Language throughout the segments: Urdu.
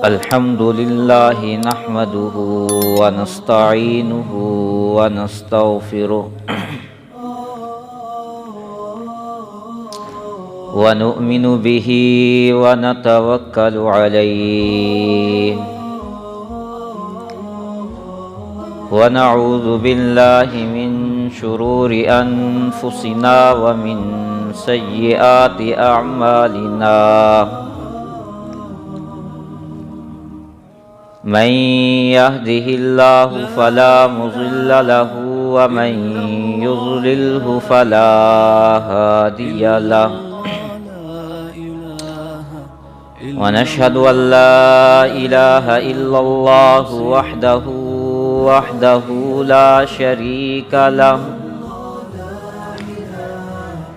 الحمد لله نحمده ونستعينه ونستغفره ونؤمن به ونتوكل عليه ونعوذ بالله من شرور أنفسنا ومن سيئات أعمالنا من يهده الله فلا مضل له ومن يضلله فلا هادي له ونشهد أن لا إله إلا الله وحده لا شريك له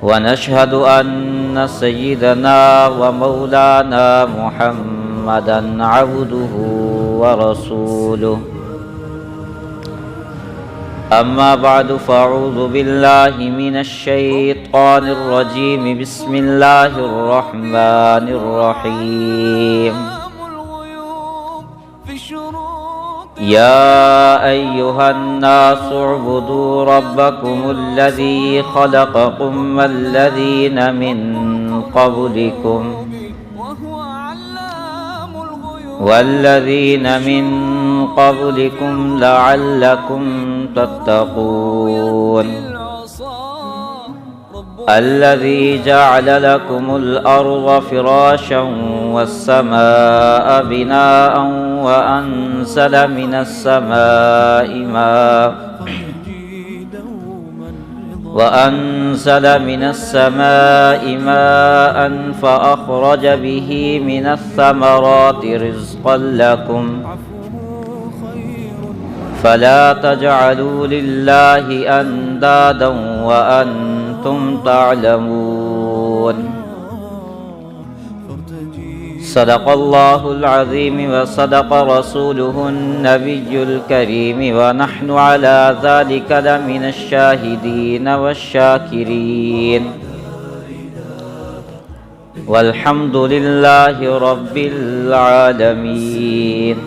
ونشهد أن سيدنا ومولانا محمدا عبده ورسوله أما بعد فأعوذ بالله من الشيطان الرجيم بسم الله الرحمن الرحيم يا أيها الناس اعبدوا ربكم الذي خلقكم والذين من قبلكم لعلكم تتقون الذي جعل لكم الأرض فراشا والسماء بناء وأنزل من السماء ماء فأخرج به من الثمرات رزقا لكم فلا تجعلوا لله أندادا وأنتم تعلمون صدق الله العظيم وصدق رسوله النبي الكريم ونحن على ذلك لمن الشاهدين والشاكرين والحمد لله رب العالمين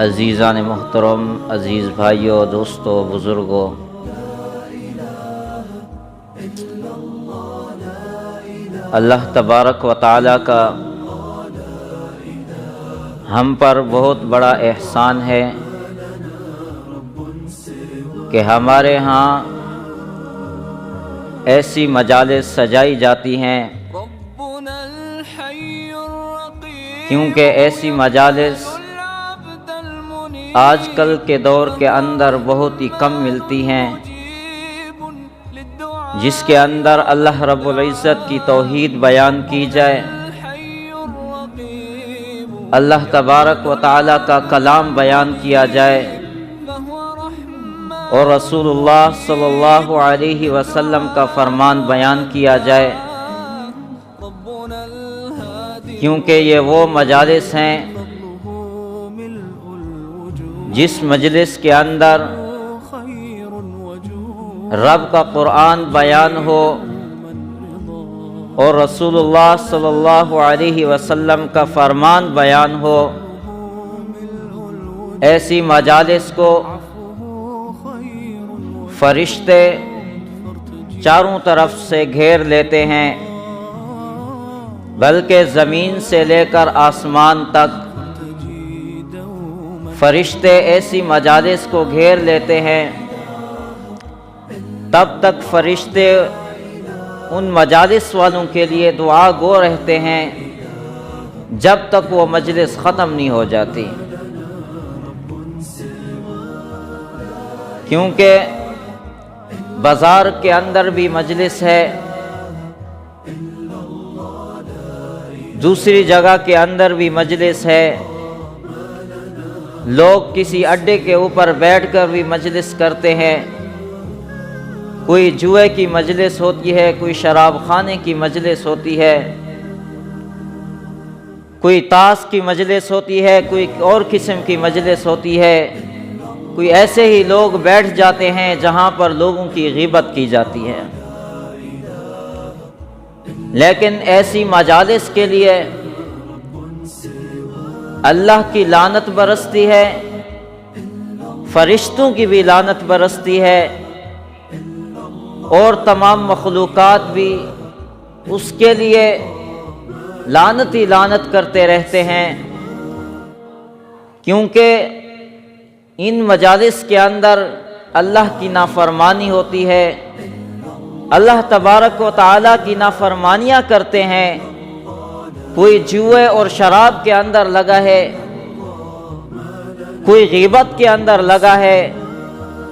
عزیزان محترم، عزیز بھائیوں، دوستوں، بزرگوں، اللہ تبارک و تعالیٰ کا ہم پر بہت بڑا احسان ہے کہ ہمارے ہاں ایسی مجالس سجائی جاتی ہیں، کیونکہ ایسی مجالس آج کل کے دور کے اندر بہت ہی کم ملتی ہیں، جس کے اندر اللہ رب العزت کی توحید بیان کی جائے، اللہ تبارک و تعالیٰ کا کلام بیان کیا جائے اور رسول اللہ صلی اللہ علیہ وسلم کا فرمان بیان کیا جائے، کیونکہ یہ وہ مجالس ہیں جس مجلس کے اندر رب کا قرآن بیان ہو اور رسول اللہ صلی اللہ علیہ وسلم کا فرمان بیان ہو، ایسی مجالس کو فرشتے چاروں طرف سے گھیر لیتے ہیں، بلکہ زمین سے لے کر آسمان تک فرشتے ایسی مجالس کو گھیر لیتے ہیں۔ تب تک فرشتے ان مجالس والوں کے لیے دعا گو رہتے ہیں جب تک وہ مجلس ختم نہیں ہو جاتی، کیونکہ بازار کے اندر بھی مجلس ہے، دوسری جگہ کے اندر بھی مجلس ہے، لوگ کسی اڈے کے اوپر بیٹھ کر بھی مجلس کرتے ہیں، کوئی جوئے کی مجلس ہوتی ہے، کوئی شراب خانے کی مجلس ہوتی ہے، کوئی تاش کی مجلس ہوتی ہے، کوئی اور قسم کی مجلس ہوتی ہے، کوئی ایسے ہی لوگ بیٹھ جاتے ہیں جہاں پر لوگوں کی غیبت کی جاتی ہے۔ لیکن ایسی مجالس کے لیے اللہ کی لعنت برستی ہے، فرشتوں کی بھی لعنت برستی ہے، اور تمام مخلوقات بھی اس کے لیے لعنت ہی لعنت کرتے رہتے ہیں، کیونکہ ان مجالس کے اندر اللہ کی نافرمانی ہوتی ہے، اللہ تبارک و تعالیٰ کی نافرمانیاں کرتے ہیں۔ کوئی جوئے اور شراب کے اندر لگا ہے، کوئی غیبت کے اندر لگا ہے،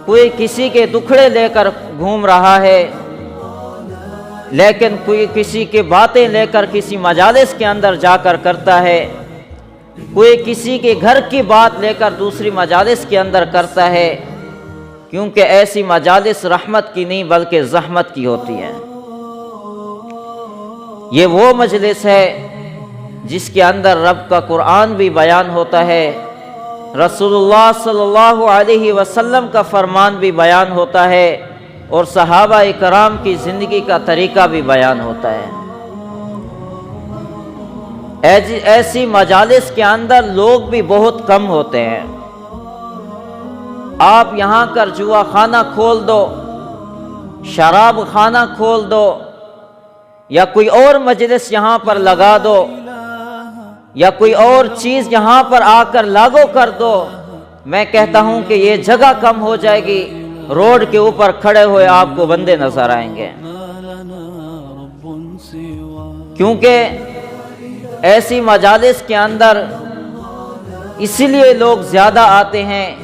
کوئی کسی کے دکھڑے لے کر گھوم رہا ہے، لیکن کوئی کسی کے باتیں لے کر کسی مجالس کے اندر جا کر کرتا ہے، کوئی کسی کے گھر کی بات لے کر دوسری مجالس کے اندر کرتا ہے، کیونکہ ایسی مجالس رحمت کی نہیں بلکہ زحمت کی ہوتی ہے۔ یہ وہ مجلس ہے جس کے اندر رب کا قرآن بھی بیان ہوتا ہے، رسول اللہ صلی اللہ علیہ وسلم کا فرمان بھی بیان ہوتا ہے، اور صحابہ کرام کی زندگی کا طریقہ بھی بیان ہوتا ہے۔ ایسی مجالس کے اندر لوگ بھی بہت کم ہوتے ہیں۔ آپ یہاں کر جوا خانہ کھول دو، شراب خانہ کھول دو، یا کوئی اور مجلس یہاں پر لگا دو، یا کوئی اور چیز یہاں پر آ کر لاگو کر دو، میں کہتا ہوں کہ یہ جگہ کم ہو جائے گی، روڈ کے اوپر کھڑے ہوئے آپ کو بندے نظر آئیں گے، کیونکہ ایسی مجالس کے اندر اسی لیے لوگ زیادہ آتے ہیں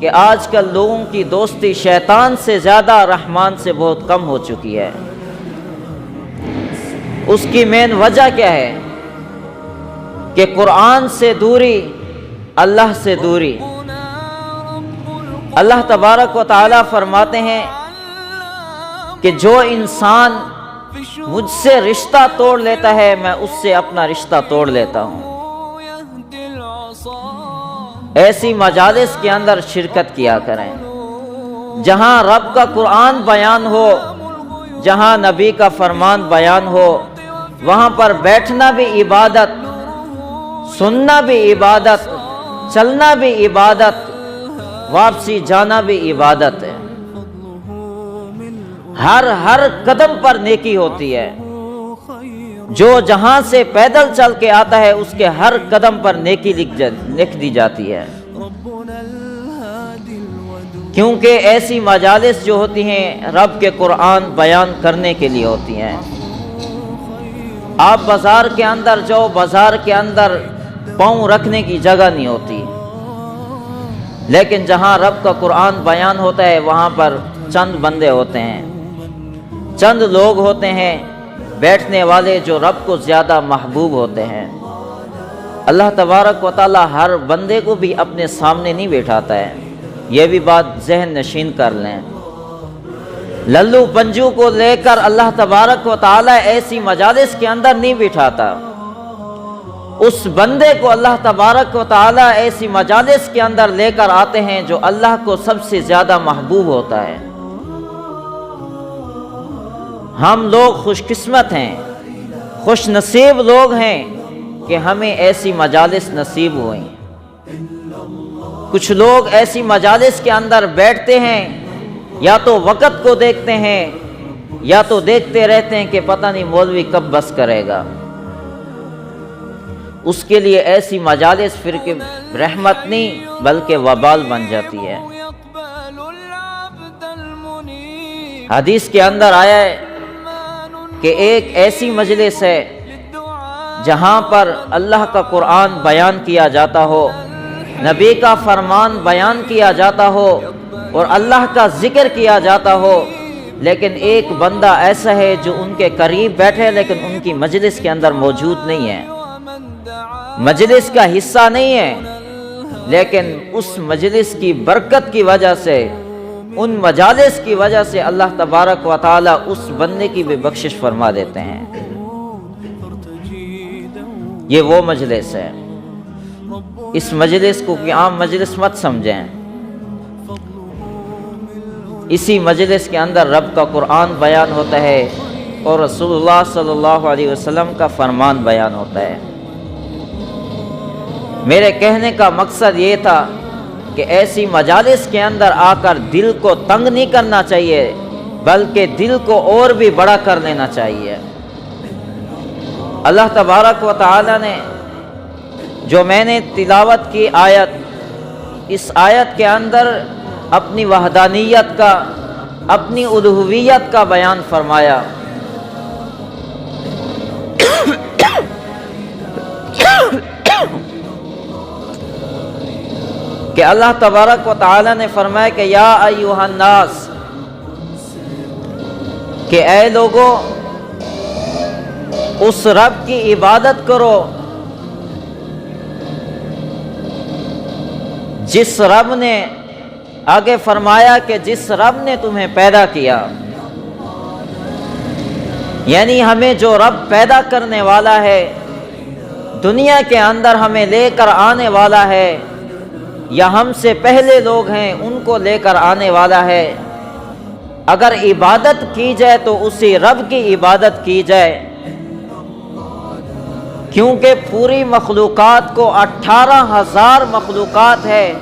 کہ آج کل لوگوں کی دوستی شیطان سے زیادہ رحمان سے بہت کم ہو چکی ہے۔ اس کی مین وجہ کیا ہے کہ قرآن سے دوری، اللہ سے دوری۔ اللہ تبارک و تعالیٰ فرماتے ہیں کہ جو انسان مجھ سے رشتہ توڑ لیتا ہے میں اس سے اپنا رشتہ توڑ لیتا ہوں۔ ایسی مجالس کے اندر شرکت کیا کریں جہاں رب کا قرآن بیان ہو، جہاں نبی کا فرمان بیان ہو، وہاں پر بیٹھنا بھی عبادت، سننا بھی عبادت، چلنا بھی عبادت، واپسی جانا بھی عبادت ہے۔ ہر قدم پر نیکی ہوتی ہے۔ جو جہاں سے پیدل چل کے آتا ہے اس کے ہر قدم پر نیکی لکھ دی جاتی ہے، کیونکہ ایسی مجالس جو ہوتی ہیں رب کے قرآن بیان کرنے کے لیے ہوتی ہیں۔ آپ بازار کے اندر جاؤ، بازار کے اندر پاؤں رکھنے کی جگہ نہیں ہوتی، لیکن جہاں رب کا قرآن بیان ہوتا ہے وہاں پر چند بندے ہوتے ہیں، چند لوگ ہوتے ہیں بیٹھنے والے جو رب کو زیادہ محبوب ہوتے ہیں۔ اللہ تبارک و تعالی ہر بندے کو بھی اپنے سامنے نہیں بیٹھاتا ہے، یہ بھی بات ذہن نشین کر لیں۔ للو پنجو کو لے کر اللہ تبارک و تعالی ایسی مجالس کے اندر نہیں بٹھاتا، اس بندے کو اللہ تبارک و تعالی ایسی مجالس کے اندر لے کر آتے ہیں جو اللہ کو سب سے زیادہ محبوب ہوتا ہے۔ ہم لوگ خوش قسمت ہیں، خوش نصیب لوگ ہیں کہ ہمیں ایسی مجالس نصیب ہوئیں۔ کچھ لوگ ایسی مجالس کے اندر بیٹھتے ہیں، یا تو وقت کو دیکھتے ہیں یا تو دیکھتے رہتے ہیں کہ پتہ نہیں مولوی کب بس کرے گا۔ اس کے لیے ایسی مجالس پھر کہ رحمت نہیں بلکہ وبال بن جاتی ہے۔ حدیث کے اندر آیا ہے کہ ایک ایسی مجلس ہے جہاں پر اللہ کا قرآن بیان کیا جاتا ہو، نبی کا فرمان بیان کیا جاتا ہو اور اللہ کا ذکر کیا جاتا ہو، لیکن ایک بندہ ایسا ہے جو ان کے قریب بیٹھے لیکن ان کی مجلس کے اندر موجود نہیں ہے، مجلس کا حصہ نہیں ہے، لیکن اس مجلس کی برکت کی وجہ سے، ان مجالس کی وجہ سے اللہ تبارک و تعالی اس بندے کی بھی بخشش فرما دیتے ہیں۔ یہ وہ مجلس ہے، اس مجلس کو کہ عام مجلس مت سمجھیں، اسی مجلس کے اندر رب کا قرآن بیان ہوتا ہے اور رسول اللہ صلی اللہ علیہ وسلم کا فرمان بیان ہوتا ہے۔ میرے کہنے کا مقصد یہ تھا کہ ایسی مجالس کے اندر آ کر دل کو تنگ نہیں کرنا چاہیے، بلکہ دل کو اور بھی بڑا کر لینا چاہیے۔ اللہ تبارک و تعالی نے جو میں نے تلاوت کی آیت، اس آیت کے اندر اپنی وحدانیت کا، اپنی الوہیت کا بیان فرمایا۔ کہ اللہ تبارک و تعالی نے فرمایا کہ یا ایھا الناس، کہ اے لوگو اس رب کی عبادت کرو جس رب نے، آگے فرمایا کہ جس رب نے تمہیں پیدا کیا، یعنی ہمیں جو رب پیدا کرنے والا ہے، دنیا کے اندر ہمیں لے کر آنے والا ہے، یا ہم سے پہلے لوگ ہیں ان کو لے کر آنے والا ہے، اگر عبادت کی جائے تو اسی رب کی عبادت کی جائے، کیونکہ پوری مخلوقات کو 18,000 مخلوقات ہے،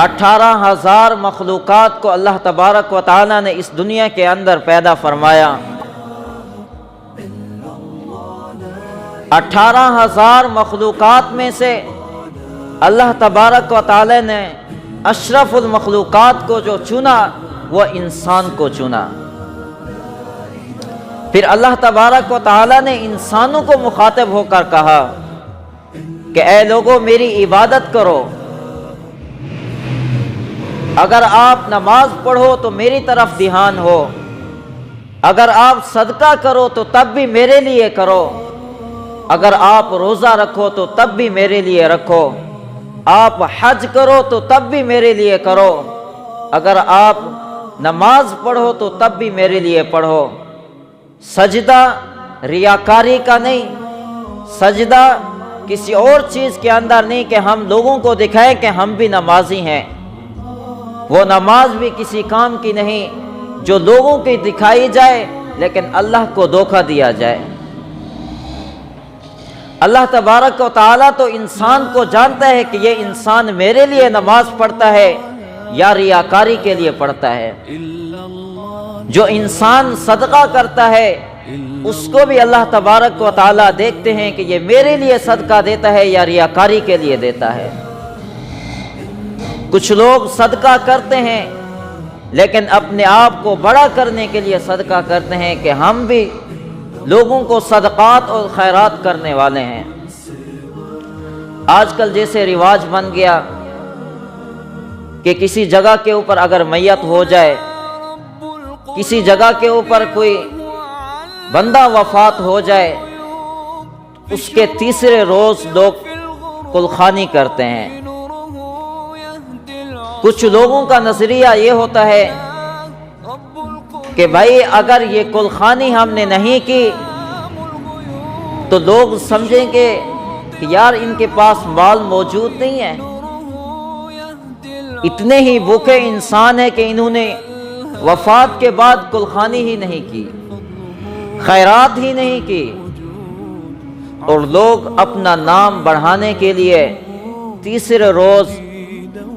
18,000 مخلوقات کو اللہ تبارک و تعالی نے اس دنیا کے اندر پیدا فرمایا۔ 18,000 مخلوقات میں سے اللہ تبارک و تعالی نے اشرف المخلوقات کو جو چنا وہ انسان کو چنا۔ پھر اللہ تبارک و تعالی نے انسانوں کو مخاطب ہو کر کہا کہ اے لوگو میری عبادت کرو، اگر آپ نماز پڑھو تو میری طرف دھیان ہو، اگر آپ صدقہ کرو تو تب بھی میرے لیے کرو، اگر آپ روزہ رکھو تو تب بھی میرے لیے رکھو، آپ حج کرو تو تب بھی میرے لیے کرو، اگر آپ نماز پڑھو تو تب بھی میرے لیے پڑھو۔ سجدہ ریاکاری کا نہیں، سجدہ کسی اور چیز کے اندر نہیں کہ ہم لوگوں کو دکھائیں کہ ہم بھی نمازی ہیں، وہ نماز بھی کسی کام کی نہیں جو لوگوں کی دکھائی جائے لیکن اللہ کو دھوکہ دیا جائے۔ اللہ تبارک و تعالیٰ تو انسان کو جانتا ہے کہ یہ انسان میرے لیے نماز پڑھتا ہے یا ریاکاری کے لیے پڑھتا ہے۔ جو انسان صدقہ کرتا ہے اس کو بھی اللہ تبارک و تعالیٰ دیکھتے ہیں کہ یہ میرے لیے صدقہ دیتا ہے یا ریاکاری کے لیے دیتا ہے۔ کچھ لوگ صدقہ کرتے ہیں لیکن اپنے آپ کو بڑا کرنے کے لیے صدقہ کرتے ہیں کہ ہم بھی لوگوں کو صدقات اور خیرات کرنے والے ہیں۔ آج کل جیسے رواج بن گیا کہ کسی جگہ کے اوپر اگر میت ہو جائے، کسی جگہ کے اوپر کوئی بندہ وفات ہو جائے، اس کے تیسرے روز لوگ کلخانی کرتے ہیں۔ کچھ لوگوں کا نظریہ یہ ہوتا ہے کہ بھائی اگر یہ کلخانی ہم نے نہیں کی تو لوگ سمجھیں گے کہ یار ان کے پاس مال موجود نہیں ہے، اتنے ہی بھوکے انسان ہیں کہ انہوں نے وفات کے بعد کلخانی ہی نہیں کی، خیرات ہی نہیں کی، اور لوگ اپنا نام بڑھانے کے لیے تیسرے روز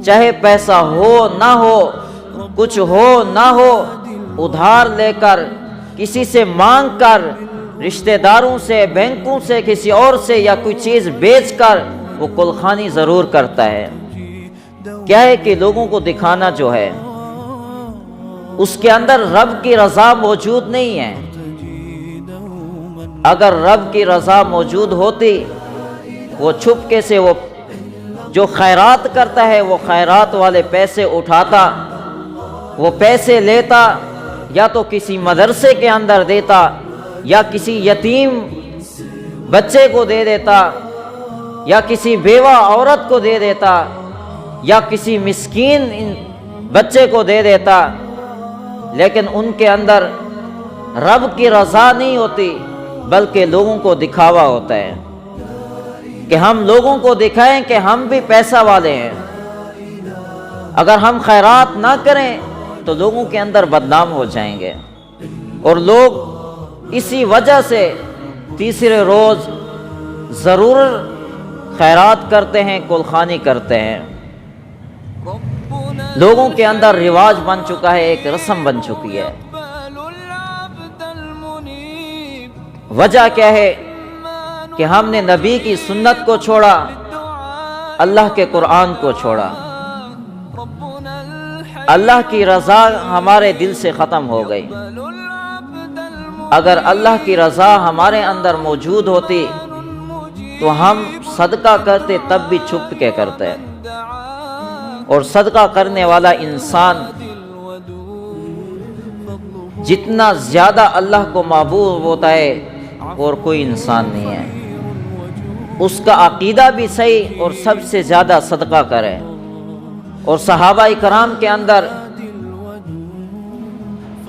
چاہے پیسہ ہو نہ ہو، کچھ ہو نہ ہو، ادھار لے کر، کسی سے مانگ کر، رشتہ داروں سے، بینکوں سے، کسی اور سے یا کوئی چیز بیچ کر وہ کلخانی ضرور کرتا ہے۔ کیا ہے کہ لوگوں کو دکھانا جو ہے اس کے اندر رب کی رضا موجود نہیں ہے۔ اگر رب کی رضا موجود ہوتی وہ چھپکے سے وہ جو خیرات کرتا ہے وہ خیرات والے پیسے اٹھاتا، وہ پیسے لیتا یا تو کسی مدرسے کے اندر دیتا یا کسی یتیم بچے کو دے دیتا یا کسی بیوہ عورت کو دے دیتا یا کسی مسکین بچے کو دے دیتا، لیکن ان کے اندر رب کی رضا نہیں ہوتی، بلکہ لوگوں کو دکھاوا ہوتا ہے کہ ہم لوگوں کو دکھائیں کہ ہم بھی پیسہ والے ہیں۔ اگر ہم خیرات نہ کریں تو لوگوں کے اندر بدنام ہو جائیں گے، اور لوگ اسی وجہ سے تیسرے روز ضرور خیرات کرتے ہیں، کلخانی کرتے ہیں۔ لوگوں کے اندر رواج بن چکا ہے، ایک رسم بن چکی ہے۔ وجہ کیا ہے کہ ہم نے نبی کی سنت کو چھوڑا، اللہ کے قرآن کو چھوڑا۔ اللہ کی رضا ہمارے دل سے ختم ہو گئی۔ اگر اللہ کی رضا ہمارے اندر موجود ہوتی تو ہم صدقہ کرتے، تب بھی چھپ کے کرتے، اور صدقہ کرنے والا انسان جتنا زیادہ اللہ کو محبوب ہوتا ہے اور کوئی انسان نہیں ہے۔ اس کا عقیدہ بھی صحیح اور سب سے زیادہ صدقہ کرے۔ اور صحابہ کرام کے اندر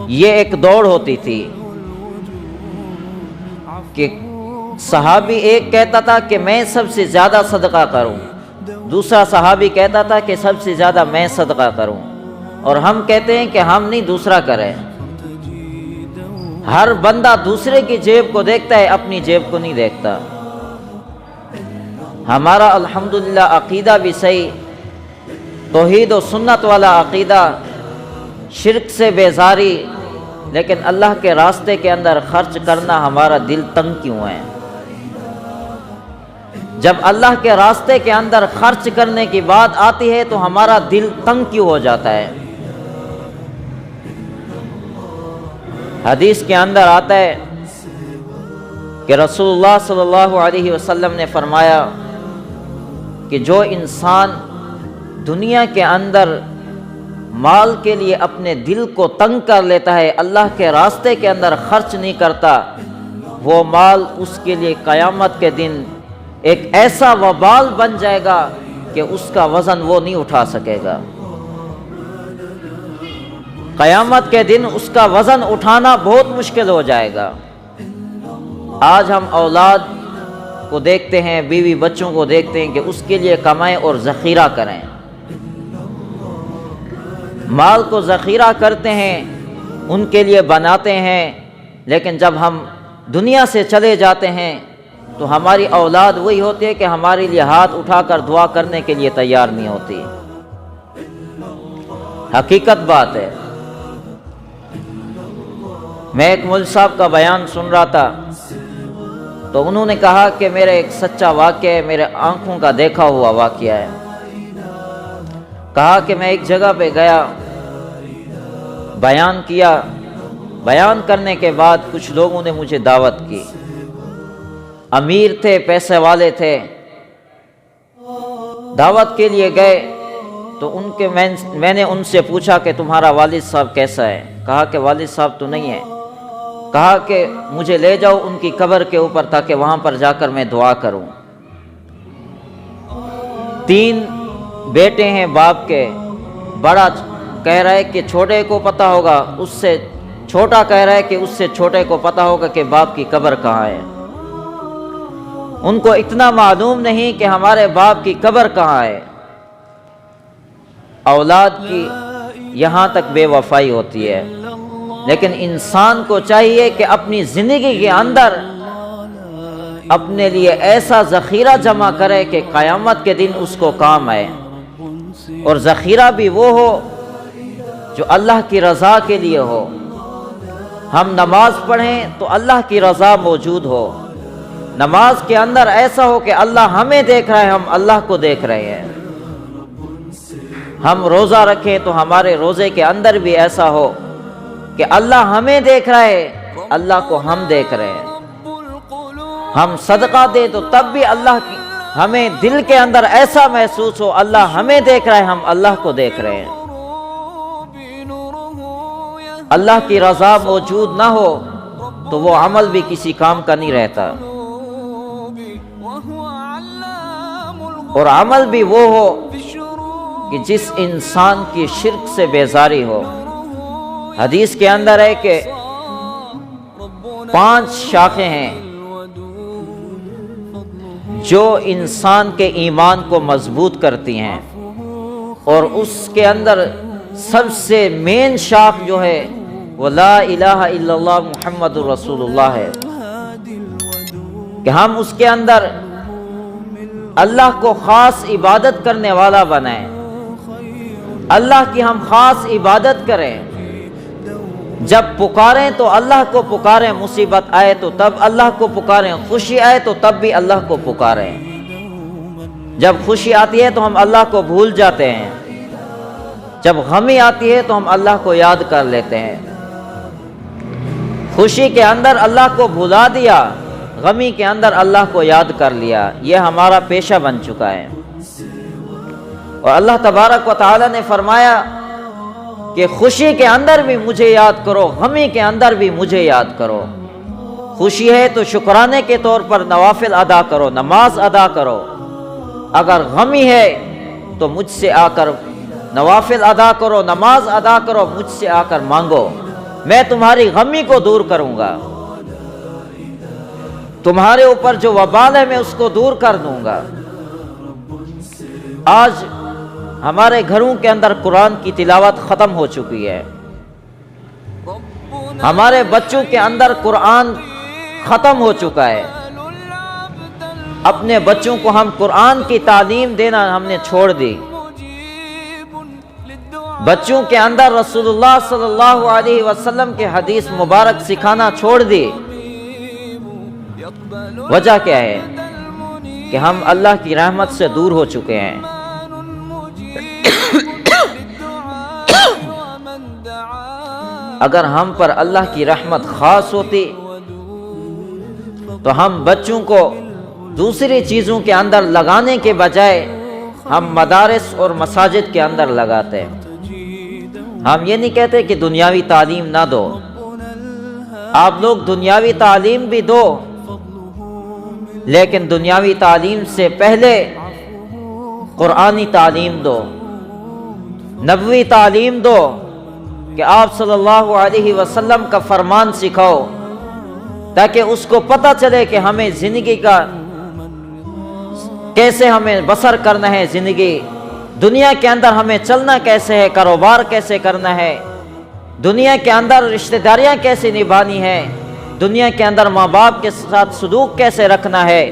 یہ ایک دوڑ ہوتی تھی کہ صحابی ایک کہتا تھا کہ میں سب سے زیادہ صدقہ کروں، دوسرا صحابی کہتا تھا کہ سب سے زیادہ میں صدقہ کروں، اور ہم کہتے ہیں کہ ہم نہیں، دوسرا کرے۔ ہر بندہ دوسرے کی جیب کو دیکھتا ہے، اپنی جیب کو نہیں دیکھتا۔ ہمارا الحمدللہ عقیدہ بھی صحیح، توحید و سنت والا عقیدہ، شرک سے بیزاری، لیکن اللہ کے راستے کے اندر خرچ کرنا ہمارا دل تنگ کیوں ہے؟ جب اللہ کے راستے کے اندر خرچ کرنے کی بات آتی ہے تو ہمارا دل تنگ کیوں ہو جاتا ہے؟ حدیث کے اندر آتا ہے کہ رسول اللہ صلی اللہ علیہ وسلم نے فرمایا کہ جو انسان دنیا کے اندر مال کے لیے اپنے دل کو تنگ کر لیتا ہے، اللہ کے راستے کے اندر خرچ نہیں کرتا، وہ مال اس کے لیے قیامت کے دن ایک ایسا وبال بن جائے گا کہ اس کا وزن وہ نہیں اٹھا سکے گا۔ قیامت کے دن اس کا وزن اٹھانا بہت مشکل ہو جائے گا۔ آج ہم اولاد کو دیکھتے ہیں، بیوی بچوں کو دیکھتے ہیں کہ اس کے لیے کمائیں اور ذخیرہ کریں، مال کو ذخیرہ کرتے ہیں، ان کے لیے بناتے ہیں، لیکن جب ہم دنیا سے چلے جاتے ہیں تو ہماری اولاد وہی ہوتی ہے کہ ہمارے لیے ہاتھ اٹھا کر دعا کرنے کے لیے تیار نہیں ہوتی۔ حقیقت بات ہے۔ میں ایک مولوی صاحب کا بیان سن رہا تھا تو انہوں نے کہا کہ میرا ایک سچا واقعہ ہے، میرے آنکھوں کا دیکھا ہوا واقعہ ہے۔ کہا کہ میں ایک جگہ پہ گیا، بیان کیا، بیان کرنے کے بعد کچھ لوگوں نے مجھے دعوت کی، امیر تھے، پیسے والے تھے، دعوت کے لیے گئے تو میں نے ان سے پوچھا کہ تمہارا والد صاحب کیسا ہے؟ کہا کہ والد صاحب تو نہیں ہے۔ کہا کہ مجھے لے جاؤ ان کی قبر کے اوپر تاکہ وہاں پر جا کر میں دعا کروں۔ 3 بیٹے ہیں باپ کے، بڑا کہہ رہا ہے کہ چھوٹے کو پتہ ہوگا، اس سے چھوٹا کہہ رہا ہے کہ اس سے چھوٹے کو پتہ ہوگا کہ باپ کی قبر کہاں ہے۔ ان کو اتنا معلوم نہیں کہ ہمارے باپ کی قبر کہاں ہے۔ اولاد کی یہاں تک بے وفائی ہوتی ہے، لیکن انسان کو چاہیے کہ اپنی زندگی کے اندر اپنے لیے ایسا ذخیرہ جمع کرے کہ قیامت کے دن اس کو کام آئے، اور ذخیرہ بھی وہ ہو جو اللہ کی رضا کے لیے ہو۔ ہم نماز پڑھیں تو اللہ کی رضا موجود ہو، نماز کے اندر ایسا ہو کہ اللہ ہمیں دیکھ رہا ہے، ہم اللہ کو دیکھ رہے ہیں۔ ہم روزہ رکھیں تو ہمارے روزے کے اندر بھی ایسا ہو کہ اللہ ہمیں دیکھ رہا ہے، اللہ کو ہم دیکھ رہے ہیں۔ ہم صدقہ دیں تو تب بھی اللہ کی ہمیں دل کے اندر ایسا محسوس ہو اللہ ہمیں دیکھ رہا ہے، ہم اللہ کو دیکھ رہے ہیں۔ اللہ کی رضا موجود نہ ہو تو وہ عمل بھی کسی کام کا نہیں رہتا، اور عمل بھی وہ ہو کہ جس انسان کی شرک سے بیزاری ہو۔ حدیث کے اندر ہے کہ 5 شاخیں ہیں، جو انسان کے ایمان کو مضبوط کرتی ہیں، اور اس کے اندر سب سے مین شاخ جو ہے وہ لا الہ الا اللہ محمد رسول اللہ ہے، کہ ہم اس کے اندر اللہ کو خاص عبادت کرنے والا بنائیں، اللہ کی ہم خاص عبادت کریں، جب پکاریں تو اللہ کو پکاریں، مصیبت آئے تو تب اللہ کو پکاریں، خوشی آئے تو تب بھی اللہ کو پکاریں۔ جب خوشی آتی ہے تو ہم اللہ کو بھول جاتے ہیں، جب غمی آتی ہے تو ہم اللہ کو یاد کر لیتے ہیں۔ خوشی کے اندر اللہ کو بھلا دیا، غمی کے اندر اللہ کو یاد کر لیا، یہ ہمارا پیشہ بن چکا ہے۔ اور اللہ تبارک و تعالی نے فرمایا کہ خوشی کے اندر بھی مجھے یاد کرو، غمی کے اندر بھی مجھے یاد کرو۔ خوشی ہے تو شکرانے کے طور پر نوافل ادا کرو، نماز ادا کرو، اگر غمی ہے تو مجھ سے آ کر نوافل ادا کرو، نماز ادا کرو، مجھ سے آ کر مانگو، میں تمہاری غمی کو دور کروں گا، تمہارے اوپر جو وبال ہے میں اس کو دور کر دوں گا۔ آج ہمارے گھروں کے اندر قرآن کی تلاوت ختم ہو چکی ہے، ہمارے بچوں کے اندر قرآن ختم ہو چکا ہے، اپنے بچوں کو ہم قرآن کی تعلیم دینا ہم نے چھوڑ دی، بچوں کے اندر رسول اللہ صلی اللہ علیہ وسلم کے حدیث مبارک سکھانا چھوڑ دی۔ وجہ کیا ہے؟ کہ ہم اللہ کی رحمت سے دور ہو چکے ہیں۔ اگر ہم پر اللہ کی رحمت خاص ہوتی تو ہم بچوں کو دوسری چیزوں کے اندر لگانے کے بجائے ہم مدارس اور مساجد کے اندر لگاتے ہیں۔ ہم یہ نہیں کہتے کہ دنیاوی تعلیم نہ دو، آپ لوگ دنیاوی تعلیم بھی دو، لیکن دنیاوی تعلیم سے پہلے قرآنی تعلیم دو، نبوی تعلیم دو، کہ آپ صلی اللہ علیہ وسلم کا فرمان سکھاؤ، تاکہ اس کو پتہ چلے کہ ہمیں زندگی کا کیسے ہمیں بسر کرنا ہے، زندگی دنیا کے اندر ہمیں چلنا کیسے ہے، کاروبار کیسے کرنا ہے، دنیا کے اندر رشتہ داریاں کیسے نبھانی ہے، دنیا کے اندر ماں باپ کے ساتھ سلوک کیسے رکھنا ہے،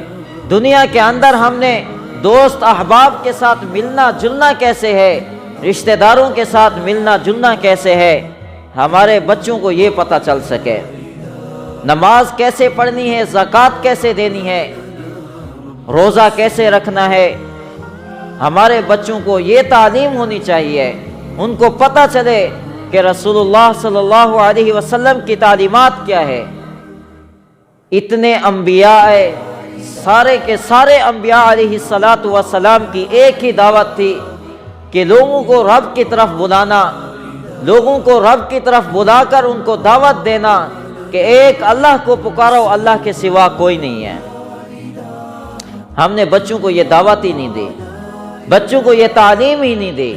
دنیا کے اندر ہم نے دوست احباب کے ساتھ ملنا جلنا کیسے ہے، رشتہ داروں کے ساتھ ملنا جلنا کیسے ہے، ہمارے بچوں کو یہ پتہ چل سکے۔ نماز کیسے پڑھنی ہے، زکوٰۃ کیسے دینی ہے، روزہ کیسے رکھنا ہے، ہمارے بچوں کو یہ تعلیم ہونی چاہیے، ان کو پتہ چلے کہ رسول اللہ صلی اللہ علیہ وسلم کی تعلیمات کیا ہے۔ اتنے انبیاء آئے، سارے کے سارے انبیاء علیہ السلام کی ایک ہی دعوت تھی کہ لوگوں کو رب کی طرف بلانا، لوگوں کو رب کی طرف بلا کر ان کو دعوت دینا کہ ایک اللہ کو پکارو، اللہ کے سوا کوئی نہیں ہے۔ ہم نے بچوں کو یہ دعوت ہی نہیں دی، بچوں کو یہ تعلیم ہی نہیں دی۔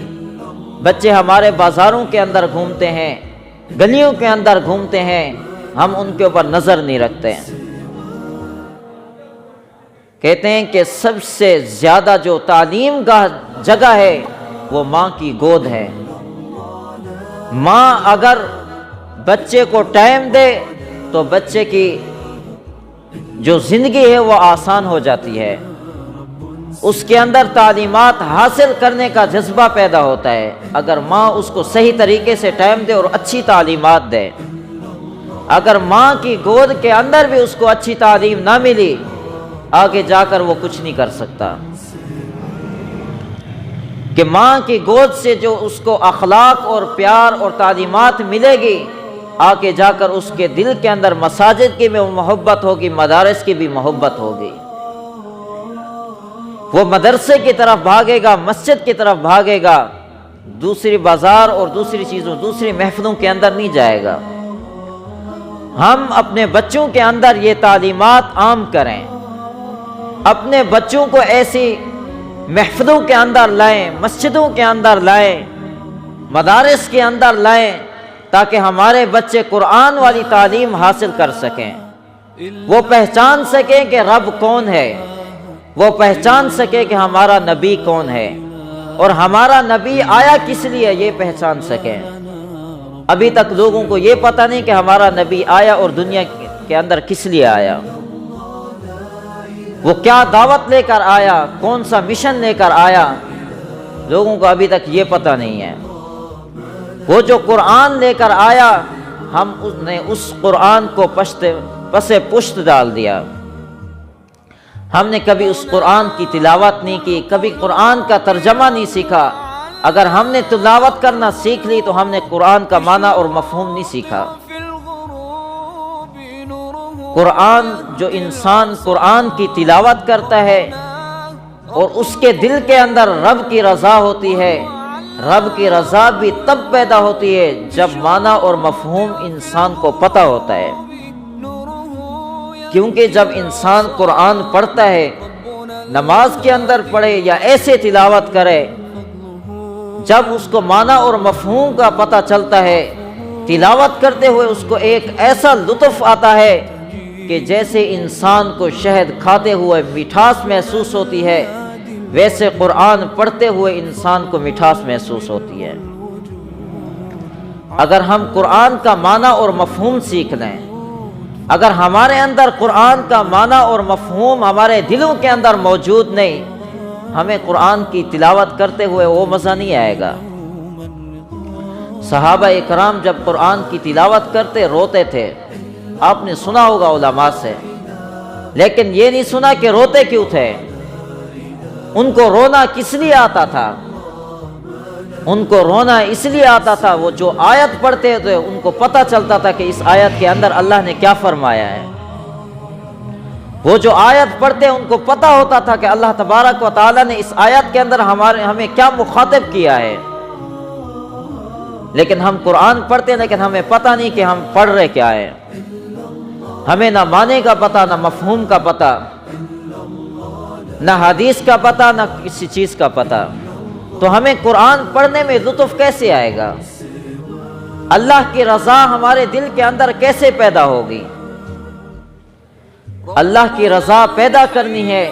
بچے ہمارے بازاروں کے اندر گھومتے ہیں، گلیوں کے اندر گھومتے ہیں، ہم ان کے اوپر نظر نہیں رکھتے ہیں۔ کہتے ہیں کہ سب سے زیادہ جو تعلیم کا جگہ ہے وہ ماں کی گود ہے۔ ماں اگر بچے کو ٹائم دے تو بچے کی جو زندگی ہے وہ آسان ہو جاتی ہے، اس کے اندر تعلیمات حاصل کرنے کا جذبہ پیدا ہوتا ہے، اگر ماں اس کو صحیح طریقے سے ٹائم دے اور اچھی تعلیمات دے۔ اگر ماں کی گود کے اندر بھی اس کو اچھی تعلیم نہ ملی، آگے جا کر وہ کچھ نہیں کر سکتا۔ کہ ماں کی گود سے جو اس کو اخلاق اور پیار اور تعلیمات ملے گی، آگے جا کر اس کے دل کے اندر مساجد کی بھی محبت ہوگی، مدارس کی بھی محبت ہوگی، وہ مدرسے کی طرف بھاگے گا، مسجد کی طرف بھاگے گا، دوسری بازار اور دوسری چیزوں دوسری محفلوں کے اندر نہیں جائے گا۔ ہم اپنے بچوں کے اندر یہ تعلیمات عام کریں، اپنے بچوں کو ایسی محفلوں کے اندر لائیں، مسجدوں کے اندر لائیں، مدارس کے اندر لائیں، تاکہ ہمارے بچے قرآن والی تعلیم حاصل کر سکیں، وہ پہچان سکیں کہ رب کون ہے، وہ پہچان سکے کہ ہمارا نبی کون ہے اور ہمارا نبی آیا کس لیے، یہ پہچان سکیں۔ ابھی تک لوگوں کو یہ پتہ نہیں کہ ہمارا نبی آیا اور دنیا کے اندر کس لیے آیا، وہ کیا دعوت لے کر آیا، کون سا مشن لے کر آیا، لوگوں کو ابھی تک یہ پتہ نہیں ہے۔ وہ جو قرآن لے کر آیا، ہم نے اس قرآن کو پس پشت ڈال دیا۔ ہم نے کبھی اس قرآن کی تلاوت نہیں کی، کبھی قرآن کا ترجمہ نہیں سیکھا۔ اگر ہم نے تلاوت کرنا سیکھ لی تو ہم نے قرآن کا معنی اور مفہوم نہیں سیکھا۔ قرآن جو انسان قرآن کی تلاوت کرتا ہے اور اس کے دل کے اندر رب کی رضا ہوتی ہے، رب کی رضا بھی تب پیدا ہوتی ہے جب معنی اور مفہوم انسان کو پتہ ہوتا ہے۔ کیونکہ جب انسان قرآن پڑھتا ہے، نماز کے اندر پڑھے یا ایسے تلاوت کرے، جب اس کو معنی اور مفہوم کا پتہ چلتا ہے، تلاوت کرتے ہوئے اس کو ایک ایسا لطف آتا ہے کہ جیسے انسان کو شہد کھاتے ہوئے مٹھاس محسوس ہوتی ہے، ویسے قرآن پڑھتے ہوئے انسان کو مٹھاس محسوس ہوتی ہے۔ اگر ہم قرآن کا معنی اور مفہوم سیکھ لیں، اگر ہمارے اندر قرآن کا معنی اور مفہوم ہمارے دلوں کے اندر موجود نہیں، ہمیں قرآن کی تلاوت کرتے ہوئے وہ مزہ نہیں آئے گا۔ صحابہ اکرام جب قرآن کی تلاوت کرتے روتے تھے، آپ نے سنا ہوگا علماء سے، لیکن یہ نہیں سنا کہ روتے کیوں تھے۔ ان کو رونا کس لیے آتا تھا؟ ان کو رونا اس لیے آتا تھا، وہ جو آیت پڑھتے تھے ان کو پتہ چلتا تھا کہ اس آیت کے اندر اللہ نے کیا فرمایا ہے۔ وہ جو آیت پڑھتے ان کو پتہ ہوتا تھا کہ اللہ تبارک و تعالیٰ نے اس آیت کے اندر ہمیں کیا مخاطب کیا ہے۔ لیکن ہم قرآن پڑھتے ہیں لیکن ہمیں پتہ نہیں کہ ہم پڑھ رہے کیا ہے، ہمیں نہ معنی کا پتہ، نہ مفہوم کا پتہ، نہ حدیث کا پتہ، نہ کسی چیز کا پتہ، تو ہمیں قرآن پڑھنے میں لطف کیسے آئے گا؟ اللہ کی رضا ہمارے دل کے اندر کیسے پیدا ہوگی؟ اللہ کی رضا پیدا کرنی ہے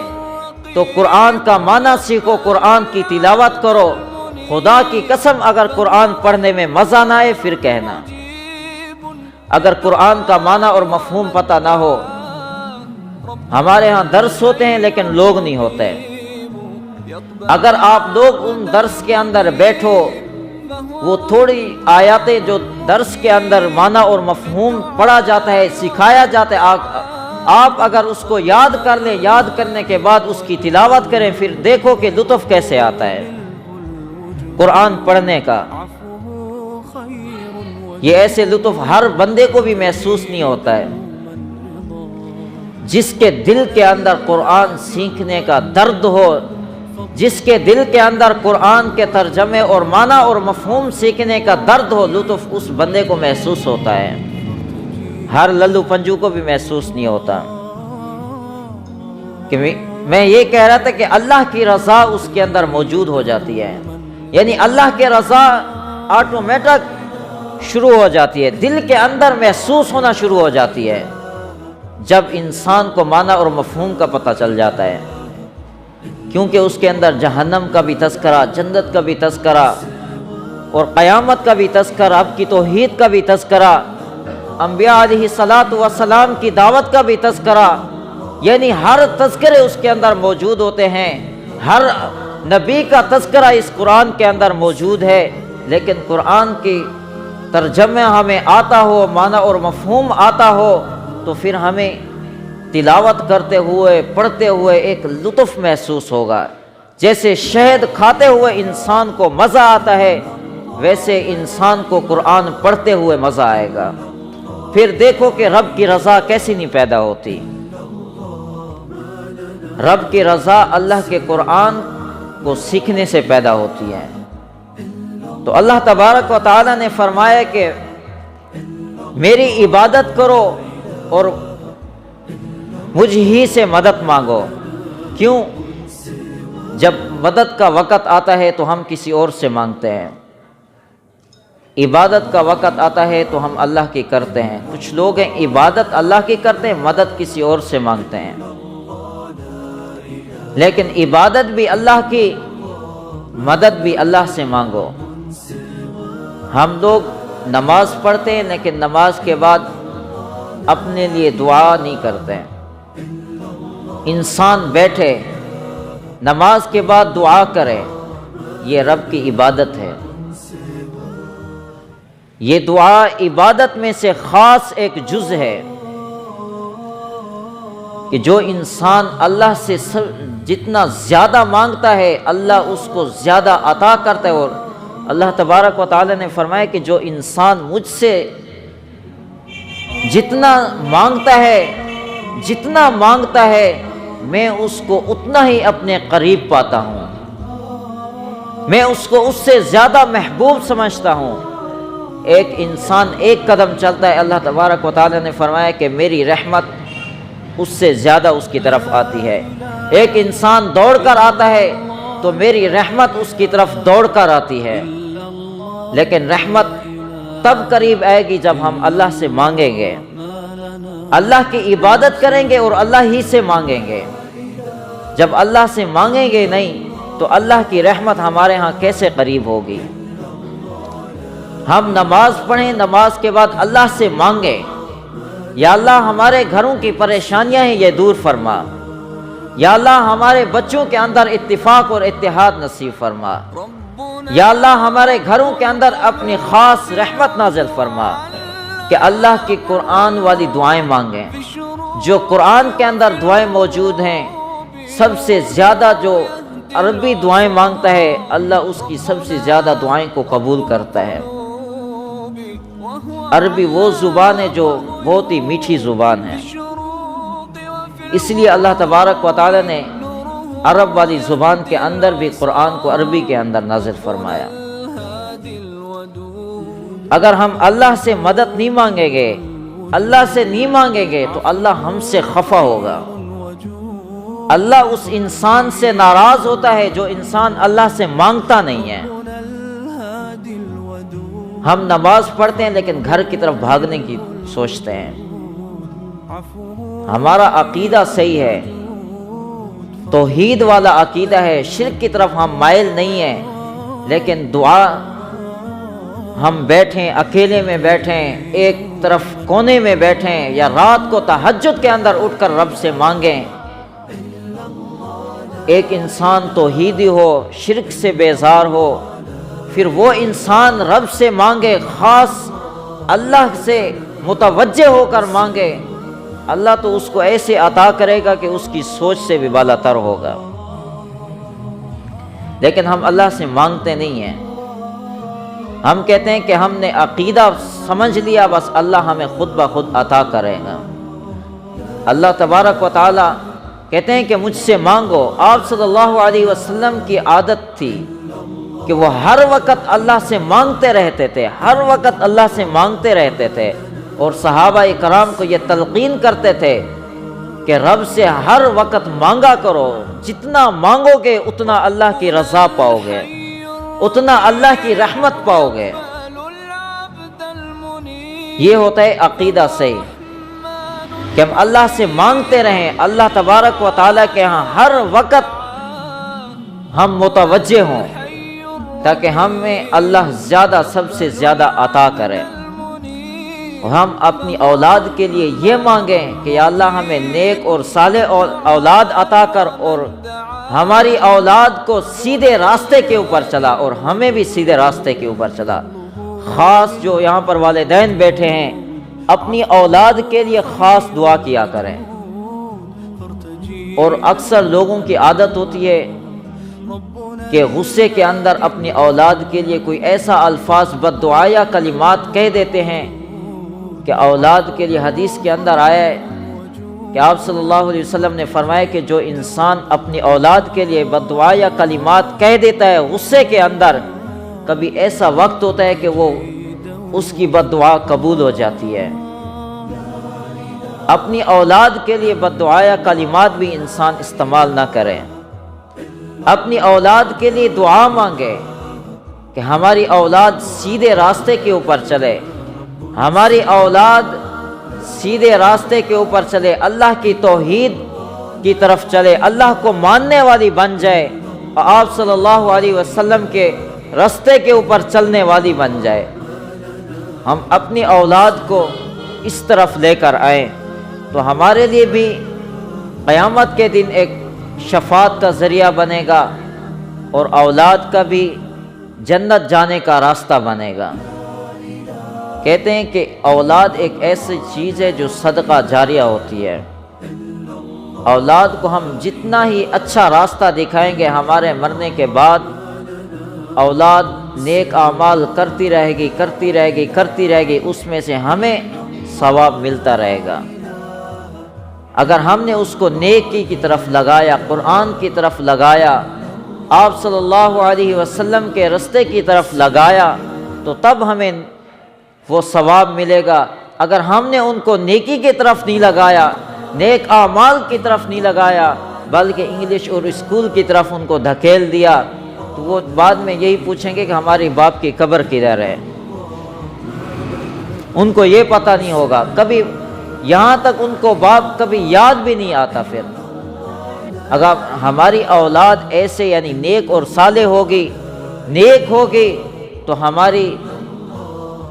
تو قرآن کا معنی سیکھو، قرآن کی تلاوت کرو۔ خدا کی قسم اگر قرآن پڑھنے میں مزہ نہ آئے پھر کہنا۔ اگر قرآن کا معنی اور مفہوم پتہ نہ ہو، ہمارے ہاں درس ہوتے ہیں لیکن لوگ نہیں ہوتے۔ اگر آپ لوگ ان درس کے اندر بیٹھو، وہ تھوڑی آیاتیں جو درس کے اندر معنی اور مفہوم پڑھا جاتا ہے، سکھایا جاتا ہے، آپ اگر اس کو یاد کر لیں، یاد کرنے کے بعد اس کی تلاوت کریں، پھر دیکھو کہ لطف کیسے آتا ہے قرآن پڑھنے کا۔ یہ ایسے لطف ہر بندے کو بھی محسوس نہیں ہوتا ہے۔ جس کے دل کے اندر قرآن سیکھنے کا درد ہو، جس کے دل کے اندر قرآن کے ترجمے اور معنی اور مفہوم سیکھنے کا درد ہو، لطف اس بندے کو محسوس ہوتا ہے، ہر للو پنجو کو بھی محسوس نہیں ہوتا۔ کہ میں یہ کہہ رہا تھا کہ اللہ کی رضا اس کے اندر موجود ہو جاتی ہے، یعنی اللہ کی رضا آٹومیٹک شروع ہو جاتی ہے، دل کے اندر محسوس ہونا شروع ہو جاتی ہے جب انسان کو معنی اور مفہوم کا پتہ چل جاتا ہے۔ کیونکہ اس کے اندر جہنم کا بھی تذکرہ، جنت کا بھی تذکرہ، اور قیامت کا بھی تذکرہ، اب کی توحید کا بھی تذکرہ، انبیاء علیہ الصلاۃ والسلام کی دعوت کا بھی تذکرہ، یعنی ہر تذکرے اس کے اندر موجود ہوتے ہیں۔ ہر نبی کا تذکرہ اس قرآن کے اندر موجود ہے، لیکن قرآن کی ترجمہ ہمیں آتا ہو، معنی اور مفہوم آتا ہو، تو پھر ہمیں تلاوت کرتے ہوئے، پڑھتے ہوئے ایک لطف محسوس ہوگا۔ جیسے شہد کھاتے ہوئے انسان کو مزہ آتا ہے، ویسے انسان کو قرآن پڑھتے ہوئے مزہ آئے گا۔ پھر دیکھو کہ رب کی رضا کیسی نہیں پیدا ہوتی۔ رب کی رضا اللہ کے قرآن کو سیکھنے سے پیدا ہوتی ہے۔ تو اللہ تبارک و تعالی نے فرمایا کہ میری عبادت کرو اور مجھ ہی سے مدد مانگو۔ کیوں؟ جب مدد کا وقت آتا ہے تو ہم کسی اور سے مانگتے ہیں، عبادت کا وقت آتا ہے تو ہم اللہ کی کرتے ہیں۔ کچھ لوگ ہیں عبادت اللہ کی کرتے ہیں، مدد کسی اور سے مانگتے ہیں۔ لیکن عبادت بھی اللہ کی، مدد بھی اللہ سے مانگو۔ ہم لوگ نماز پڑھتے ہیں لیکن نماز کے بعد اپنے لیے دعا نہیں کرتے۔ انسان بیٹھے نماز کے بعد دعا کرے، یہ رب کی عبادت ہے۔ یہ دعا عبادت میں سے خاص ایک جز ہے کہ جو انسان اللہ سے جتنا زیادہ مانگتا ہے اللہ اس کو زیادہ عطا کرتا ہے۔ اور اللہ تبارک و تعالی نے فرمایا کہ جو انسان مجھ سے جتنا مانگتا ہے میں اس کو اتنا ہی اپنے قریب پاتا ہوں، میں اس کو اس سے زیادہ محبوب سمجھتا ہوں۔ ایک انسان ایک قدم چلتا ہے، اللہ تبارک و تعالی نے فرمایا کہ میری رحمت اس سے زیادہ اس کی طرف آتی ہے۔ ایک انسان دوڑ کر آتا ہے تو میری رحمت اس کی طرف دوڑ کر آتی ہے۔ لیکن رحمت تب قریب آئے گی جب ہم اللہ سے مانگیں گے، اللہ کی عبادت کریں گے اور اللہ ہی سے مانگیں گے۔ جب اللہ سے مانگیں گے نہیں تو اللہ کی رحمت ہمارے ہاں کیسے قریب ہوگی؟ ہم نماز پڑھیں، نماز کے بعد اللہ سے مانگیں، یا اللہ ہمارے گھروں کی پریشانیاں ہیں یہ دور فرما، یا اللہ ہمارے بچوں کے اندر اتفاق اور اتحاد نصیب فرما، یا اللہ ہمارے گھروں کے اندر اپنی خاص رحمت نازل فرما۔ کہ اللہ کی قرآن والی دعائیں مانگیں۔ جو قرآن کے اندر دعائیں موجود ہیں، سب سے زیادہ جو عربی دعائیں مانگتا ہے اللہ اس کی سب سے زیادہ دعائیں کو قبول کرتا ہے۔ عربی وہ زبان ہے جو بہت ہی میٹھی زبان ہے، اس لیے اللہ تبارک و تعالی نے عرب والی زبان کے اندر بھی قرآن کو عربی کے اندر نازل فرمایا۔ اگر ہم اللہ سے مدد نہیں مانگیں گے، اللہ سے نہیں مانگیں گے تو اللہ ہم سے خفا ہوگا۔ اللہ اس انسان سے ناراض ہوتا ہے جو انسان اللہ سے مانگتا نہیں ہے۔ ہم نماز پڑھتے ہیں لیکن گھر کی طرف بھاگنے کی سوچتے ہیں۔ ہمارا عقیدہ صحیح ہے، توحید والا عقیدہ ہے، شرک کی طرف ہم مائل نہیں ہیں، لیکن دعا ہم بیٹھیں، اکیلے میں بیٹھیں، ایک طرف کونے میں بیٹھیں، یا رات کو تہجد کے اندر اٹھ کر رب سے مانگیں۔ ایک انسان توحیدی ہو، شرک سے بیزار ہو، پھر وہ انسان رب سے مانگے، خاص اللہ سے متوجہ ہو کر مانگے، اللہ تو اس کو ایسے عطا کرے گا کہ اس کی سوچ سے بھی بالا تر ہوگا۔ لیکن ہم اللہ سے مانگتے نہیں ہیں، ہم کہتے ہیں کہ ہم نے عقیدہ سمجھ لیا، بس اللہ ہمیں خود بخود عطا کرے گا۔ اللہ تبارک و تعالی کہتے ہیں کہ مجھ سے مانگو۔ آپ صلی اللہ علیہ وسلم کی عادت تھی کہ وہ ہر وقت اللہ سے مانگتے رہتے تھے، ہر وقت اللہ سے مانگتے رہتے تھے، اور صحابہ کرام کو یہ تلقین کرتے تھے کہ رب سے ہر وقت مانگا کرو، جتنا مانگو گے اتنا اللہ کی رضا پاؤ گے، اتنا اللہ کی رحمت پاؤ گے۔ یہ ہوتا ہے عقیدہ صحیح کہ ہم اللہ سے مانگتے رہیں، اللہ تبارک و تعالیٰ کے ہاں ہر وقت ہم متوجہ ہوں تاکہ ہمیں اللہ زیادہ سب سے زیادہ عطا کرے۔ اور ہم اپنی اولاد کے لیے یہ مانگیں کہ یا اللہ ہمیں نیک اور صالح اولاد عطا کر، اور ہماری اولاد کو سیدھے راستے کے اوپر چلا اور ہمیں بھی سیدھے راستے کے اوپر چلا۔ خاص جو یہاں پر والدین بیٹھے ہیں، اپنی اولاد کے لیے خاص دعا کیا کریں۔ اور اکثر لوگوں کی عادت ہوتی ہے کہ غصے کے اندر اپنی اولاد کے لیے کوئی ایسا الفاظ بد دعا یا کلمات کہہ دیتے ہیں کہ اولاد کے لیے حدیث کے اندر آیا ہے کہ آپ صلی اللہ علیہ وسلم نے فرمایا کہ جو انسان اپنی اولاد کے لیے بد دعا یا کلمات کہہ دیتا ہے غصے کے اندر، کبھی ایسا وقت ہوتا ہے کہ وہ اس کی بد دعا قبول ہو جاتی ہے۔ اپنی اولاد کے لیے بد دعا یا کلمات بھی انسان استعمال نہ کرے، اپنی اولاد کے لیے دعا مانگے کہ ہماری اولاد سیدھے راستے کے اوپر چلے، ہماری اولاد سیدھے راستے کے اوپر چلے، اللہ کی توحید کی طرف چلے، اللہ کو ماننے والی بن جائے اور آپ صلی اللہ علیہ وسلم کے راستے کے اوپر چلنے والی بن جائے۔ ہم اپنی اولاد کو اس طرف لے کر آئیں تو ہمارے لیے بھی قیامت کے دن ایک شفاعت کا ذریعہ بنے گا اور اولاد کا بھی جنت جانے کا راستہ بنے گا۔ کہتے ہیں کہ اولاد ایک ایسی چیز ہے جو صدقہ جاریہ ہوتی ہے۔ اولاد کو ہم جتنا ہی اچھا راستہ دکھائیں گے، ہمارے مرنے کے بعد اولاد نیک اعمال کرتی رہے گی، اس میں سے ہمیں ثواب ملتا رہے گا۔ اگر ہم نے اس کو نیکی کی طرف لگایا، قرآن کی طرف لگایا، آپ صلی اللہ علیہ وسلم کے راستے کی طرف لگایا، تو تب ہمیں وہ ثواب ملے گا۔ اگر ہم نے ان کو نیکی کی طرف نہیں لگایا، نیک اعمال کی طرف نہیں لگایا، بلکہ انگلش اور اسکول کی طرف ان کو دھکیل دیا، تو وہ بعد میں یہی پوچھیں گے کہ ہماری باپ کی قبر کدھر ہے۔ ان کو یہ پتہ نہیں ہوگا، کبھی یہاں تک ان کو باپ کبھی یاد بھی نہیں آتا۔ پھر اگر ہماری اولاد ایسے یعنی نیک اور صالح ہوگی تو ہماری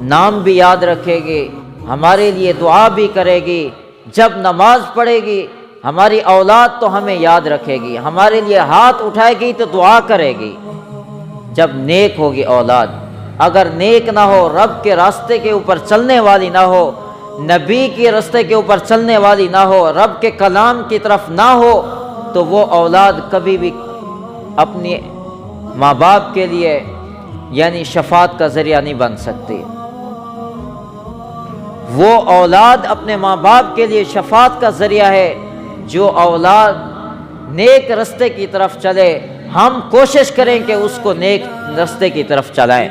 نام بھی یاد رکھے گی، ہمارے لیے دعا بھی کرے گی، جب نماز پڑھے گی ہماری اولاد تو ہمیں یاد رکھے گی، ہمارے لیے ہاتھ اٹھائے گی تو دعا کرے گی، جب نیک ہوگی اولاد۔ اگر نیک نہ ہو، رب کے راستے کے اوپر چلنے والی نہ ہو، نبی کے راستے کے اوپر چلنے والی نہ ہو، رب کے کلام کی طرف نہ ہو، تو وہ اولاد کبھی بھی اپنے ماں باپ کے لیے یعنی شفاعت کا ذریعہ نہیں بن سکتی۔ وہ اولاد اپنے ماں باپ کے لیے شفاعت کا ذریعہ ہے جو اولاد نیک راستے کی طرف چلے۔ ہم کوشش کریں کہ اس کو نیک راستے کی طرف چلائیں،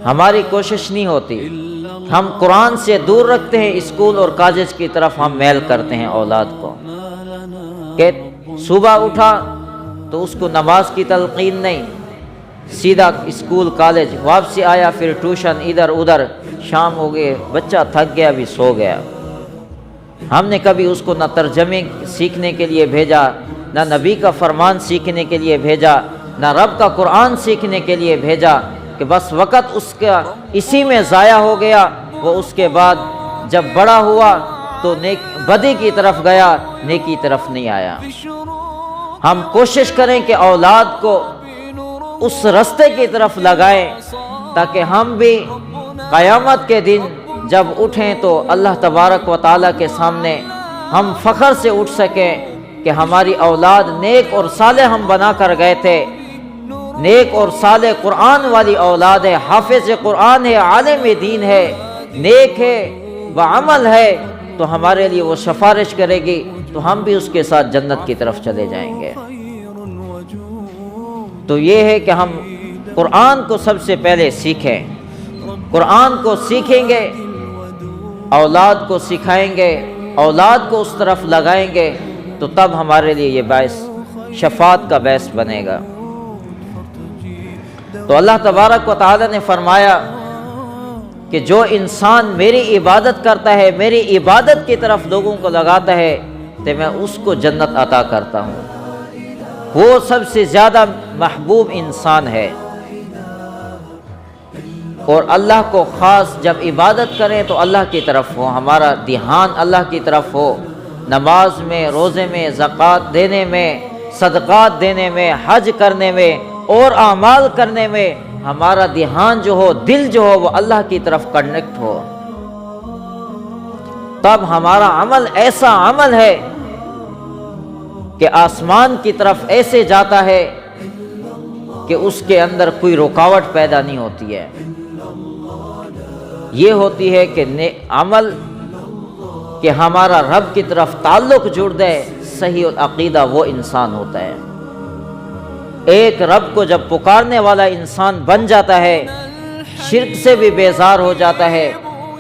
ہماری کوشش نہیں ہوتی، ہم قرآن سے دور رکھتے ہیں، اسکول اور کالج کی طرف ہم میل کرتے ہیں اولاد کو، کہ صبح اٹھا تو اس کو نماز کی تلقین نہیں، سیدھا اسکول کالج، واپسی آیا پھر ٹیوشن، ادھر ادھر، شام ہو گئے، بچہ تھک گیا بھی سو گیا۔ ہم نے کبھی اس کو نہ ترجمے سیکھنے کے لیے بھیجا، نہ نبی کا فرمان سیکھنے کے لیے بھیجا، نہ رب کا قرآن سیکھنے کے لیے بھیجا، کہ بس وقت اس کا اسی میں ضائع ہو گیا۔ وہ اس کے بعد جب بڑا ہوا تو بدی کی طرف گیا، نیکی کی طرف نہیں آیا۔ ہم کوشش کریں کہ اولاد کو اس راستے کی طرف لگائیں تاکہ ہم بھی قیامت کے دن جب اٹھیں تو اللہ تبارک و تعالیٰ کے سامنے ہم فخر سے اٹھ سکیں کہ ہماری اولاد نیک اور صالح ہم بنا کر گئے تھے، نیک اور صالح قرآن والی اولاد ہے، حافظ قرآن ہے، عالم دین ہے، نیک ہے، بعمل ہے، تو ہمارے لیے وہ سفارش کرے گی، تو ہم بھی اس کے ساتھ جنت کی طرف چلے جائیں گے۔ تو یہ ہے کہ ہم قرآن کو سب سے پہلے سیکھیں، قرآن کو سیکھیں گے، اولاد کو سکھائیں گے، اولاد کو اس طرف لگائیں گے، تو تب ہمارے لیے یہ باعث شفاعت کا باعث بنے گا۔ تو اللہ تبارک و تعالی نے فرمایا کہ جو انسان میری عبادت کرتا ہے، میری عبادت کی طرف لوگوں کو لگاتا ہے، تو میں اس کو جنت عطا کرتا ہوں۔ وہ سب سے زیادہ محبوب انسان ہے، اور اللہ کو خاص جب عبادت کریں تو اللہ کی طرف ہو، ہمارا دھیان اللہ کی طرف ہو، نماز میں، روزے میں، زکوٰۃ دینے میں، صدقات دینے میں، حج کرنے میں اور اعمال کرنے میں ہمارا دھیان جو ہو، دل جو ہو، وہ اللہ کی طرف کنیکٹ ہو، تب ہمارا عمل ایسا عمل ہے کہ آسمان کی طرف ایسے جاتا ہے کہ اس کے اندر کوئی رکاوٹ پیدا نہیں ہوتی ہے۔ یہ ہوتی ہے کہ عمل کہ ہمارا رب کی طرف تعلق جڑ جائے، صحیح العقیدہ وہ انسان ہوتا ہے۔ ایک رب کو جب پکارنے والا انسان بن جاتا ہے، شرک سے بھی بیزار ہو جاتا ہے،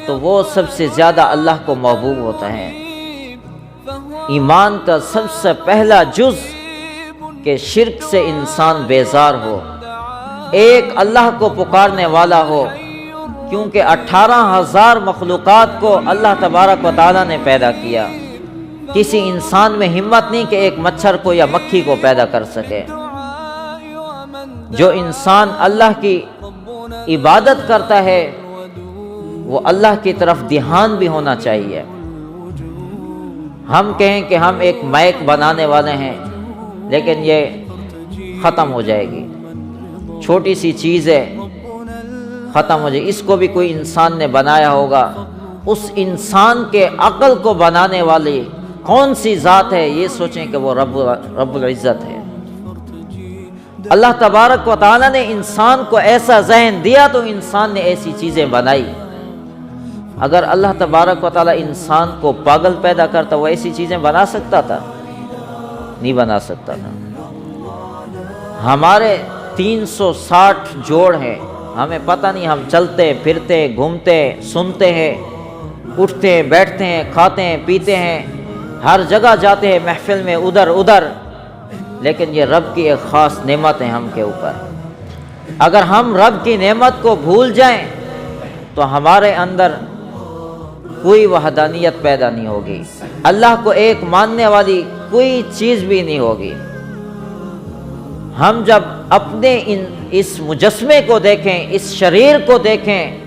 تو وہ سب سے زیادہ اللہ کو محبوب ہوتا ہے۔ ایمان کا سب سے پہلا جز کہ شرک سے انسان بیزار ہو، ایک اللہ کو پکارنے والا ہو، کیونکہ 18,000 مخلوقات کو اللہ تبارک و تعالیٰ نے پیدا کیا، کسی انسان میں ہمت نہیں کہ ایک مچھر کو یا مکھی کو پیدا کر سکے۔ جو انسان اللہ کی عبادت کرتا ہے وہ اللہ کی طرف دھیان بھی ہونا چاہیے۔ ہم کہیں کہ ہم ایک مائک بنانے والے ہیں، لیکن یہ ختم ہو جائے گی، چھوٹی سی چیز ہے، ختم ہو جائے گی۔ اس کو بھی کوئی انسان نے بنایا ہوگا، اس انسان کے عقل کو بنانے والی کون سی ذات ہے، یہ سوچیں کہ وہ رب العزت ہے۔ اللہ تبارک و تعالیٰ نے انسان کو ایسا ذہن دیا تو انسان نے ایسی چیزیں بنائی۔ اگر اللہ تبارک و تعالیٰ انسان کو پاگل پیدا کرتا، وہ ایسی چیزیں بنا سکتا تھا؟ نہیں بنا سکتا تھا۔ ہمارے 360 جوڑ ہیں، ہمیں پتہ نہیں، ہم چلتے پھرتے گھومتے سنتے ہیں، اٹھتے ہیں بیٹھتے ہیں، کھاتے ہیں پیتے ہیں، ہر جگہ جاتے ہیں، محفل میں ادھر ادھر، لیکن یہ رب کی ایک خاص نعمت ہے ہم کے اوپر۔ اگر ہم رب کی نعمت کو بھول جائیں تو ہمارے اندر کوئی وحدانیت پیدا نہیں ہوگی، اللہ کو ایک ماننے والی کوئی چیز بھی نہیں ہوگی۔ ہم جب اپنے اس مجسمے کو دیکھیں، اس شریر کو دیکھیں،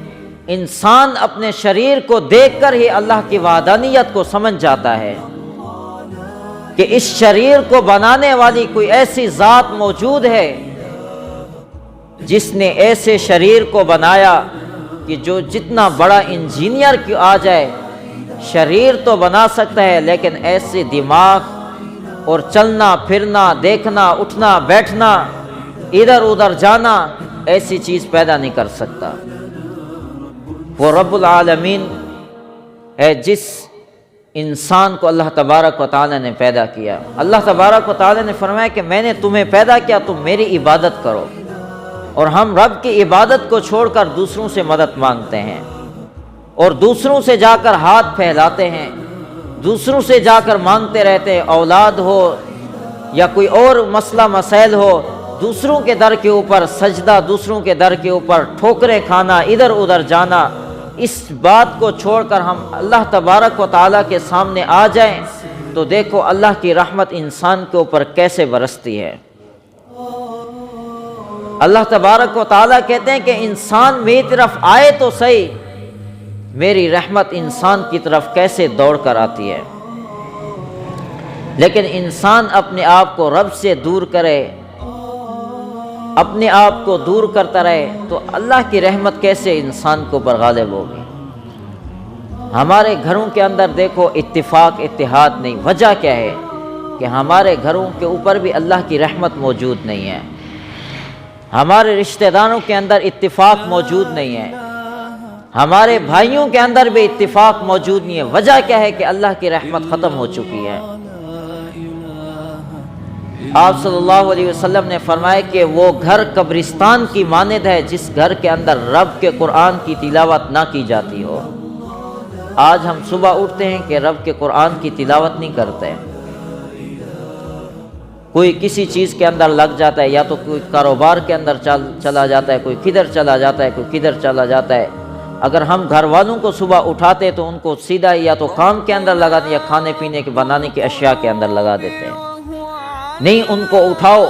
انسان اپنے شریر کو دیکھ کر ہی اللہ کی وحدانیت کو سمجھ جاتا ہے کہ اس شریر کو بنانے والی کوئی ایسی ذات موجود ہے جس نے ایسے شریر کو بنایا کہ جو جتنا بڑا انجینئر کیوں آ جائے شریر تو بنا سکتا ہے، لیکن ایسے دماغ اور چلنا پھرنا دیکھنا اٹھنا بیٹھنا ادھر ادھر جانا ایسی چیز پیدا نہیں کر سکتا۔ وہ رب العالمین ہے جس انسان کو اللہ تبارک و تعالی نے پیدا کیا۔ اللہ تبارک و تعالی نے فرمایا کہ میں نے تمہیں پیدا کیا، تم میری عبادت کرو، اور ہم رب کی عبادت کو چھوڑ کر دوسروں سے مدد مانگتے ہیں اور دوسروں سے جا کر ہاتھ پھیلاتے ہیں، دوسروں سے جا کر مانگتے رہتے ہیں، اولاد ہو یا کوئی اور مسئلہ مسائل ہو، دوسروں کے در کے اوپر سجدہ، دوسروں کے در کے اوپر ٹھوکریں کھانا، ادھر ادھر جانا۔ اس بات کو چھوڑ کر ہم اللہ تبارک و تعالیٰ کے سامنے آ جائیں تو دیکھو اللہ کی رحمت انسان کے اوپر کیسے برستی ہے۔ اللہ تبارک و تعالیٰ کہتے ہیں کہ انسان میری طرف آئے تو صحیح، میری رحمت انسان کی طرف کیسے دوڑ کر آتی ہے۔ لیکن انسان اپنے آپ کو رب سے دور کرے، اپنے آپ کو دور کرتا رہے تو اللہ کی رحمت کیسے انسان کو پر غالب ہوگی۔ ہمارے گھروں کے اندر دیکھو اتفاق اتحاد نہیں، وجہ کیا ہے کہ ہمارے گھروں کے اوپر بھی اللہ کی رحمت موجود نہیں ہے، ہمارے رشتہ داروں کے اندر اتفاق موجود نہیں ہے، ہمارے بھائیوں کے اندر بھی اتفاق موجود نہیں ہے۔ وجہ کیا ہے کہ اللہ کی رحمت ختم ہو چکی ہے۔ آپ صلی اللہ علیہ وسلم نے فرمایا کہ وہ گھر قبرستان کی مانند ہے جس گھر کے اندر رب کے قرآن کی تلاوت نہ کی جاتی ہو۔ آج ہم صبح اٹھتے ہیں کہ رب کے قرآن کی تلاوت نہیں کرتے، کوئی کسی چیز کے اندر لگ جاتا ہے، یا تو کوئی کاروبار کے اندر چلا جاتا ہے، کوئی کدھر چلا جاتا ہے، کوئی کدھر چلا جاتا ہے۔ اگر ہم گھر والوں کو صبح اٹھاتے تو ان کو سیدھا یا تو کام کے اندر لگا دیں یا کھانے پینے کے بنانے کی اشیاء کے اندر لگا دیتے ہیں۔ نہیں، ان کو اٹھاؤ،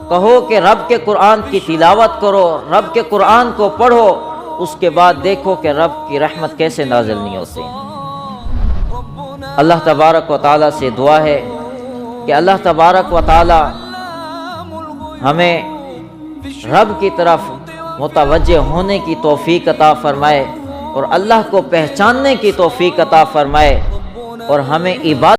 کہو کہ رب کے قرآن کی تلاوت کرو، رب کے قرآن کو پڑھو، اس کے بعد دیکھو کہ رب کی رحمت کیسے نازل نہیں ہوتی۔ اللہ تبارک و تعالیٰ سے دعا ہے کہ اللہ تبارک و تعالیٰ ہمیں رب کی طرف متوجہ ہونے کی توفیق عطا فرمائے اور اللہ کو پہچاننے کی توفیق عطا فرمائے، اور ہمیں عبادت